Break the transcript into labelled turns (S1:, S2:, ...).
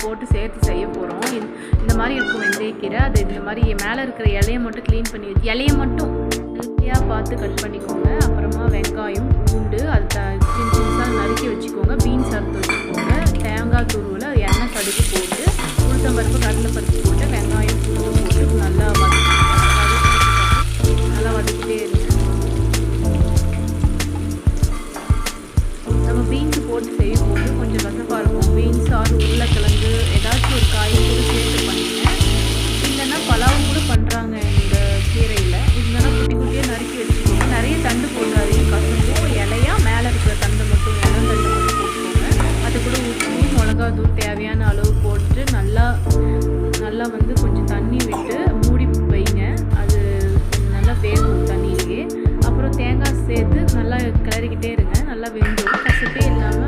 S1: போட்டு சேர்த்து செய்ய போகிறோம். இந்த மாதிரி இருக்கும் வெந்தயக்கீரை. அது இந்த மாதிரி மேலே இருக்கிற இலையை மட்டும் க்ளீன் பண்ணி இலையை மட்டும் ஹெல்த்தியாக பார்த்து கட் பண்ணிக்கோங்க. அப்புறமா வெங்காயம், பூண்டு அது சின்ன சின்னதாக நறுக்கி வச்சுக்கோங்க. பீன்ஸ் அறுத்து வச்சுக்கோங்க. தேங்காய் துருவில் எண்ணெய் கடுகு போட்டு உளுத்தம்பருப்பு கடலைப்பருப்பு போட்டு வெங்காயம் பூண்டு போட்டு நல்லா வதக்கிட்டே இருங்க. நம்ம பீன்ஸ் போட்டு செய்யும்போது கொஞ்சம் கசப்பாக இருக்கும். பீன்ஸ் ஆறு உருளைக்கிழங்கு ஏதாச்சும் ஒரு காய் கூட சேர்த்து பண்ணுங்க. இல்லைன்னா பலாவும் கூட பண்ணுறாங்க இந்த கீரையில். இல்லைன்னா குட்டி குட்டியாக நறுக்கி வச்சுக்கோங்க. நிறைய தண்டு போடுறாதீங்க, கசப்பும். இலையா மேலே இருக்கிற தண்டு மட்டும் தண்டு மட்டும் போட்டுக்கோங்க. அது கூட உப்பு மிளகாத்தூள் தேவையான அளவு போட்டு நல்லா வந்து கொஞ்சம் தண்ணி விட்டு மூடி வைங்க. அது நல்லா வேகும் தண்ணியிலேயே. அப்புறம் தேங்காய் சேர்த்து நல்லா கிளறிக்கிட்டே இருங்க. நல்லா வெந்துடும். கசப்பே இல்லாமல்